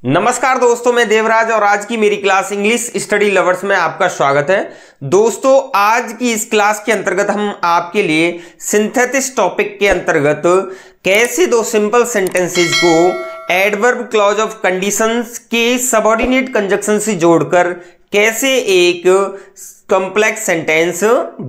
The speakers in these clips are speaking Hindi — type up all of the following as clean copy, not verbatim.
नमस्कार दोस्तों, मैं देवराज और आज की मेरी क्लास इंग्लिश स्टडी लवर्स में आपका स्वागत है। दोस्तों, आज की इस क्लास के अंतर्गत हम आपके लिए सिंथेसिस टॉपिक के अंतर्गत कैसे दो सिंपल सेंटेंसेस को एडवर्ब क्लॉज ऑफ कंडीशंस के सबऑर्डिनेट कंजक्शन से जोड़कर कैसे एक कॉम्प्लेक्स सेंटेंस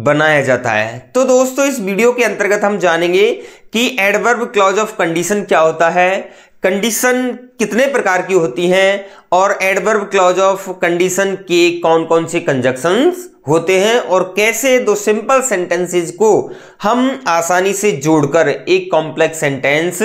बनाया जाता है। तो दोस्तों, इस वीडियो के अंतर्गत हम जानेंगे कि एडवर्ब क्लॉज ऑफ कंडीशन क्या होता है, कंडीशन कितने प्रकार की होती हैं और एडवर्ब क्लॉज ऑफ कंडीशन के कौन कौन से कंजक्शंस होते हैं और कैसे दो सिंपल सेंटेंसेस को हम आसानी से जोड़कर एक कॉम्प्लेक्स सेंटेंस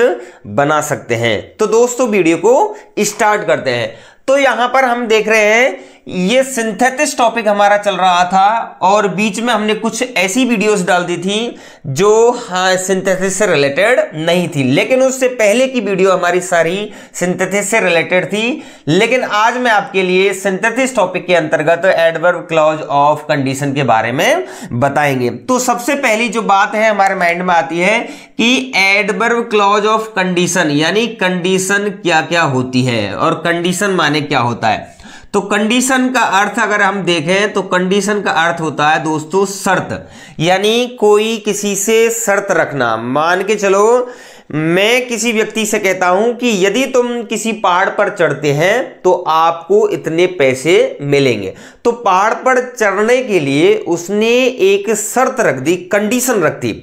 बना सकते हैं। तो दोस्तों, वीडियो को स्टार्ट करते हैं। तो यहां पर हम देख रहे हैं ये सिंथेसिस टॉपिक हमारा चल रहा था और बीच में हमने कुछ ऐसी वीडियोस डाल दी थी जो सिंथेसिस से रिलेटेड नहीं थी, लेकिन उससे पहले की वीडियो हमारी सारी सिंथेसिस से रिलेटेड थी। लेकिन आज मैं आपके लिए सिंथेसिस टॉपिक के अंतर्गत एडवर्ब क्लॉज ऑफ कंडीशन के बारे में बताएंगे। तो सबसे पहली जो बात है हमारे माइंड में आती है कि एडवर्ब क्लॉज ऑफ कंडीशन यानी कंडीशन क्या क्या होती है और कंडीशन माने क्या होता है। तो कंडीशन का अर्थ अगर हम देखें तो कंडीशन का अर्थ होता है दोस्तों शर्त, यानी कोई किसी से शर्त रखना। मान के चलो मैं किसी व्यक्ति से कहता हूं कि यदि तुम किसी पहाड़ पर चढ़ते हैं तो आपको इतने पैसे मिलेंगे। तो पहाड़ पर चढ़ने के लिए उसने एक शर्त रख दी, कंडीशन रख दी।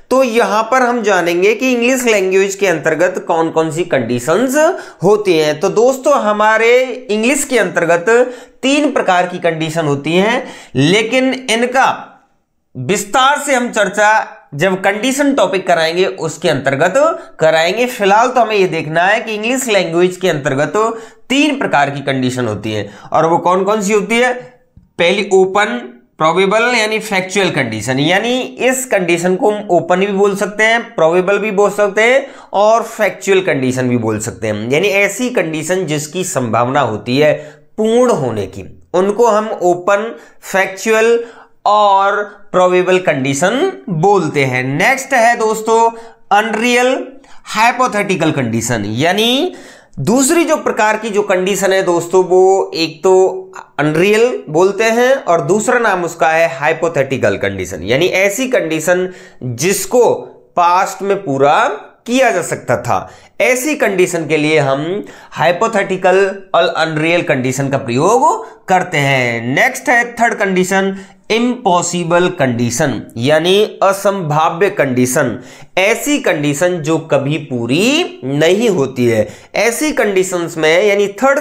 तो यहां पर हम जानेंगे कि इंग्लिश लैंग्वेज के अंतर्गत कौन कौन सी कंडीशंस होती हैं। तो दोस्तों, हमारे इंग्लिश के अंतर्गत 3 प्रकार की कंडीशन होती हैं, लेकिन इनका विस्तार से हम चर्चा जब कंडीशन टॉपिक कराएंगे उसके अंतर्गत कराएंगे। फिलहाल तो हमें यह देखना है कि इंग्लिश लैंग्वेज के अंतर्गत 3 प्रकार की कंडीशन होती है और वो कौन कौन सी होती है। पहली ओपन, प्रोबेबल यानी फैक्चुअल कंडीशन, यानी इस कंडीशन को हम ओपन भी बोल सकते हैं, प्रोबेबल भी बोल सकते हैं और फैक्चुअल कंडीशन भी बोल सकते हैं। यानी ऐसी कंडीशन जिसकी संभावना होती है पूर्ण होने की, उनको हम ओपन, फैक्चुअल और प्रोबेबल कंडीशन बोलते हैं। नेक्स्ट है दोस्तों अनरियल हाइपोथेटिकल कंडीशन, यानी दूसरी जो प्रकार की जो कंडीशन है दोस्तों वो एक तो अनरियल बोलते हैं और दूसरा नाम उसका है हाइपोथेटिकल कंडीशन, यानी ऐसी कंडीशन जिसको पास्ट में पूरा किया जा सकता था। ऐसी कंडीशन के लिए हम हाइपोथेटिकल और अनरियल कंडीशन का प्रयोग करते हैं। नेक्स्ट है थर्ड कंडीशन इम्पॉसिबल कंडीशन, यानी असंभाव्य कंडीशन। ऐसी कंडीशन जो कभी पूरी नहीं होती है। ऐसी कंडीशंस में यानी थर्ड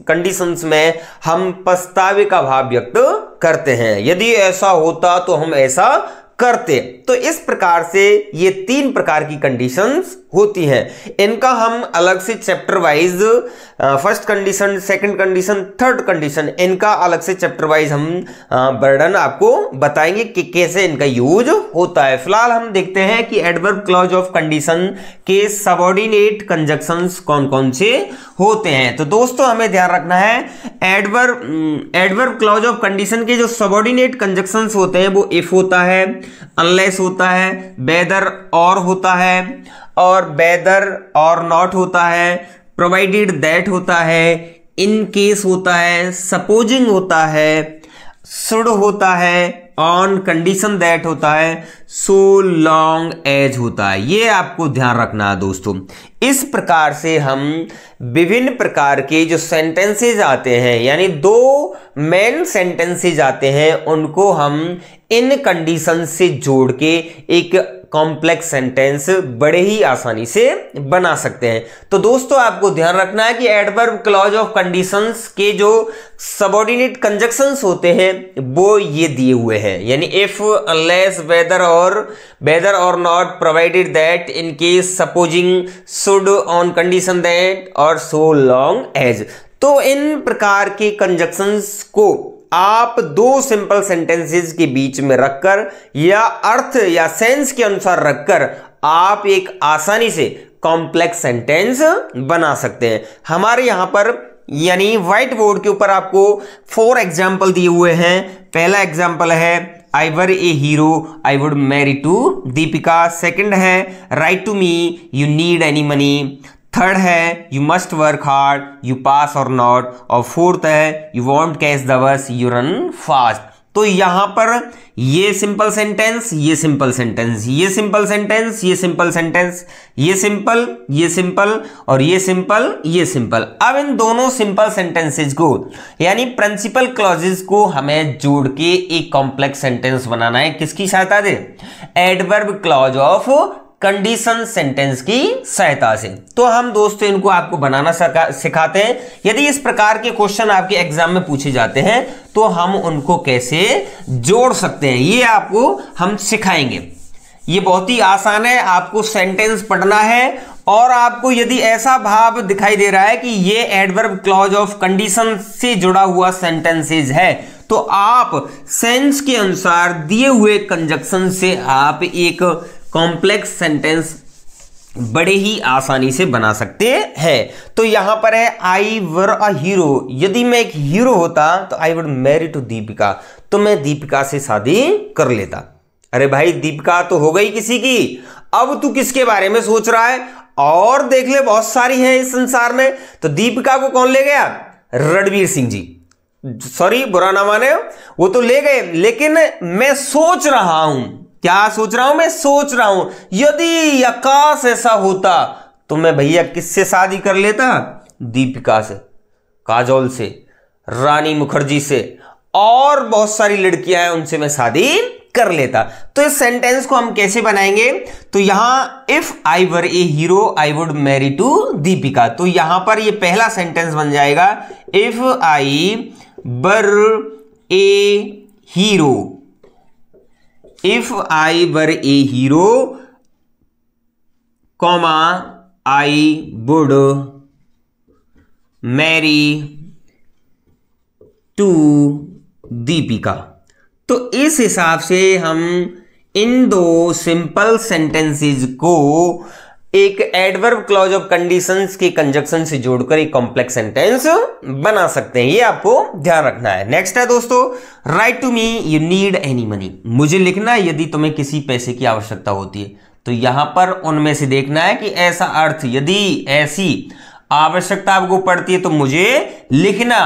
कंडीशंस में हम पछतावे का भाव व्यक्त करते हैं, यदि ऐसा होता तो हम ऐसा करते। तो इस प्रकार से ये 3 प्रकार की कंडीशंस होती हैं। इनका हम अलग से chapter wise first condition, second condition, third condition, इनका अलग से चैप्टर वाइज हम वर्णन आपको बताएंगे कि कैसे इनका यूज होता है। फिलहाल हम देखते हैं कि एडवर्ब क्लॉज ऑफ कंडीशन के सबऑर्डिनेट कंजक्शंस कौन कौन से होते हैं। तो दोस्तों, हमें ध्यान रखना है एडवर्ब क्लॉज ऑफ कंडीशन के जो सबऑर्डिनेट कंजक्शंस होते हैं वो इफ होता है, अनलेस होता है, वेदर और होता है और वेदर और नॉट होता है, प्रोवाइडेड दैट होता है, इन केस होता है, सपोजिंग होता है, शुड होता है, ऑन कंडीशन दैट होता है, सो लॉन्ग एज होता है। ये आपको ध्यान रखना है दोस्तों। इस प्रकार से हम विभिन्न प्रकार के जो सेंटेंसेज आते हैं, यानी 2 मेन सेंटेंसेज आते हैं, उनको हम इन कंडीशन से जोड़ के एक कॉम्प्लेक्स सेंटेंस बड़े ही आसानी से बना सकते हैं। तो दोस्तों, आपको ध्यान रखना है कि एडवर्ब क्लॉज ऑफ कंडीशंस के जो सबऑर्डिनेट कंजक्शंस होते हैं वो ये दिए हुए हैं, यानी इफ, अनलेस, वेदर और not, provided that, in case, supposing, should, on condition that और सो लॉन्ग एज। तो इन प्रकार के कंजक्शंस को आप 2 सिंपल सेंटेंसेस के बीच में रखकर या अर्थ या सेंस के अनुसार रखकर आप एक आसानी से कॉम्प्लेक्स सेंटेंस बना सकते हैं। हमारे यहां पर यानी व्हाइट बोर्ड के ऊपर आपको 4 एग्जाम्पल दिए हुए हैं। पहला एग्जाम्पल है I were a hero I would marry to Deepika. Second है write to me you need any money. Third है you must work hard, you pass or not, और फोर्थ है you won't catch the bus, you run fast. तो यहां पर ये सिंपल सेंटेंस, ये सिंपल सेंटेंस, ये सिंपल सेंटेंस, ये सिंपल सेंटेंस, ये सिंपल, ये सिंपल और ये सिंपल, ये सिंपल। अब इन दोनों सिंपल सेंटेंसेज को यानी प्रिंसिपल क्लॉजेस को हमें जोड़ के एक कॉम्प्लेक्स सेंटेंस बनाना है। किसकी सहायता से? Adverb clause of condition sentence की सहायता से। तो हम दोस्तों इनको आपको बनाना सिखाते हैं। यदि इस प्रकार के क्वेश्चन आपके एग्जाम में पूछे जाते हैं तो हम उनको कैसे जोड़ सकते हैं, ये आपको हम सिखाएंगे। ये बहुत ही आसान है। आपको सेंटेंस पढ़ना है और आपको यदि ऐसा भाव दिखाई दे रहा है कि ये एडवर्ब क्लॉज ऑफ कंडीशन से जुड़ा हुआ सेंटेंसेज है, तो आप सेंस के अनुसार दिए हुए कंजक्शन से आप एक कॉम्प्लेक्स सेंटेंस बड़े ही आसानी से बना सकते हैं। तो यहां पर है आई वर अ हीरो। यदि मैं एक हीरो होता तो I would marry to Deepika, तो मैं दीपिका से शादी कर लेता। अरे भाई दीपिका तो हो गई किसी की, अब तू किसके बारे में सोच रहा है? और देख ले बहुत सारी है इस संसार में। तो दीपिका को कौन ले गया? रणवीर सिंह जी। सॉरी बुरा ना माने, वो तो ले गए, लेकिन मैं सोच रहा हूं। क्या सोच रहा हूं? मैं सोच रहा हूं यदि आकाश ऐसा होता तो मैं भैया किससे शादी कर लेता? दीपिका से, काजोल से, रानी मुखर्जी से, और बहुत सारी लड़कियां हैं उनसे मैं शादी कर लेता। तो इस सेंटेंस को हम कैसे बनाएंगे? तो यहां if I were a hero I would marry to Deepika. तो यहां पर ये पहला सेंटेंस बन जाएगा if I were a hero, if I were a hero, comma I would marry to Deepika. तो इस हिसाब से हम इन दो सिंपल सेंटेंसेस को एक एडवर्ब क्लॉज ऑफ कंडीशंस के कंजक्शन से जोड़कर एक कॉम्प्लेक्स सेंटेंस बना सकते हैं। ये आपको ध्यान रखना है। नेक्स्ट है दोस्तों, write to me you need any money. मुझे लिखना है यदि तुम्हें किसी पैसे की आवश्यकता होती है। तो यहां पर उनमें से देखना है कि ऐसा अर्थ, यदि ऐसी आवश्यकता आपको पड़ती है तो मुझे लिखना।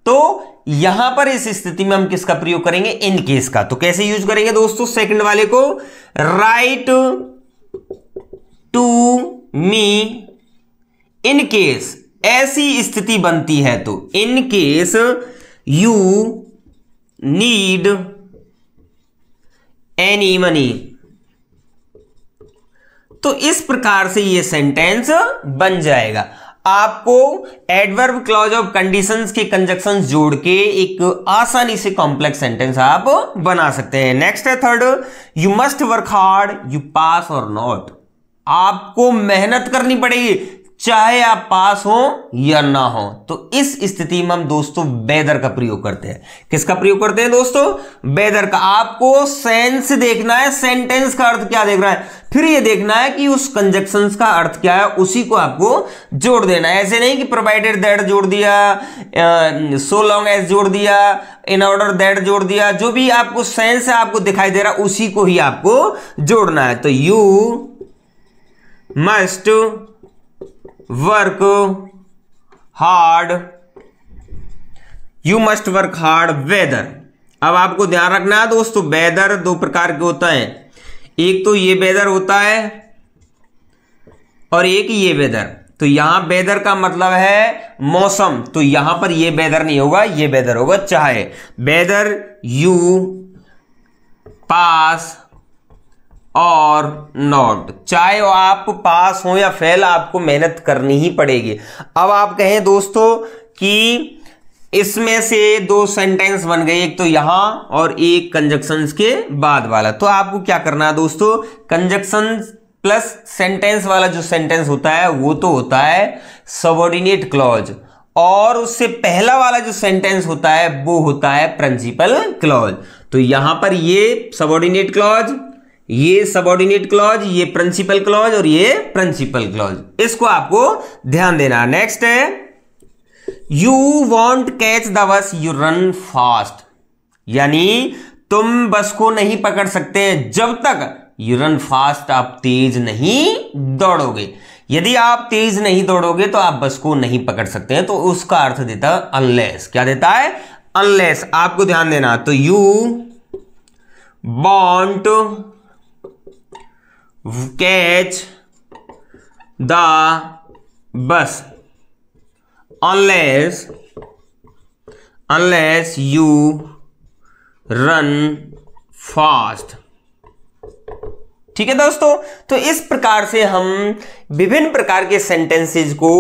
तो यहां पर इस स्थिति में हम किसका प्रयोग करेंगे? इन केस का। तो कैसे यूज करेंगे दोस्तों? सेकंड वाले को, write to me in case ऐसी स्थिति बनती है तो, in case you need any money. तो इस प्रकार से ये सेंटेंस बन जाएगा। आपको एडवर्ब क्लॉज ऑफ कंडीशंस के कंजक्शंस जोड़ के एक आसानी से कॉम्प्लेक्स सेंटेंस आप बना सकते हैं। नेक्स्ट है third, you must work hard you pass or not. आपको मेहनत करनी पड़ेगी चाहे आप पास हो या ना हो। तो इस स्थिति में हम दोस्तों वेदर का प्रयोग करते हैं। किसका प्रयोग करते हैं दोस्तों? वेदर का। आपको सेंस देखना है, सेंटेंस का अर्थ क्या देखना है, फिर ये देखना है कि उस कंजक्शंस का अर्थ क्या है, उसी को आपको जोड़ देना है। ऐसे नहीं कि प्रोवाइडेड दैट जोड़ दिया, सो लॉन्ग एज जोड़ दिया, इन ऑर्डर दैट जोड़ दिया। जो भी आपको सेंस है आपको दिखाई दे रहा उसी को ही आपको जोड़ना है। तो you must work hard, you must work hard whether. अब आपको ध्यान रखना है दोस्तों, वेदर दो प्रकार के होता है। एक तो ये वेदर होता है और एक ये वेदर। तो यहां वेदर का मतलब है मौसम, तो यहां पर ये वेदर नहीं होगा, ये वेदर होगा। चाहे whether you pass or not, चाहे आप पास हो या फेल, आपको मेहनत करनी ही पड़ेगी। अब आप कहें दोस्तों कि इसमें से दो सेंटेंस बन गए, एक तो यहां और एक कंजक्शंस के बाद वाला। तो आपको क्या करना है दोस्तों? कंजक्शन प्लस सेंटेंस वाला जो सेंटेंस होता है वो तो होता है सबऑर्डिनेट क्लॉज, और उससे पहला वाला जो सेंटेंस होता है वो होता है प्रिंसिपल क्लॉज। तो यहां पर ये सबऑर्डिनेट क्लॉज, ये सबऑर्डिनेट क्लॉज, ये प्रिंसिपल क्लॉज और ये प्रिंसिपल क्लॉज, इसको आपको ध्यान देना। नेक्स्ट है you won't catch the bus you run fast, यानी तुम बस को नहीं पकड़ सकते जब तक यू रन फास्ट, आप तेज नहीं दौड़ोगे। यदि आप तेज नहीं दौड़ोगे तो आप बस को नहीं पकड़ सकते हैं, तो उसका अर्थ देता है अनलेस। क्या देता है? अनलेस। आपको ध्यान देना, तो यू वॉन्ट कैच द बस unless you run fast। ठीक है दोस्तों, तो इस प्रकार से हम विभिन्न प्रकार के सेंटेंसेस को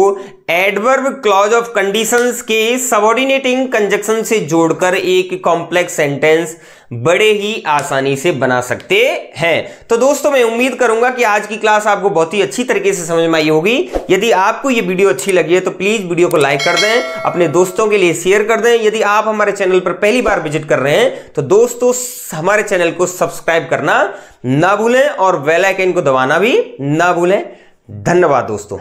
एडवर्ब क्लॉज ऑफ कंडीशंस के सबऑर्डिनेटिंग कंजक्शन से जोड़कर एक कॉम्प्लेक्स सेंटेंस बड़े ही आसानी से बना सकते हैं। तो दोस्तों मैं उम्मीद करूंगा कि आज की क्लास आपको बहुत ही अच्छी तरीके से समझ में आई होगी। यदि आपको ये वीडियो अच्छी लगी है तो प्लीज वीडियो को लाइक कर दें, अपने दोस्तों के लिए शेयर कर दें। यदि आप हमारे चैनल पर पहली बार विजिट कर रहे हैं तो दोस्तों हमारे चैनल को सब्सक्राइब करना ना भूलें और बेल आइकन को दबाना भी ना भूलें। धन्यवाद दोस्तों।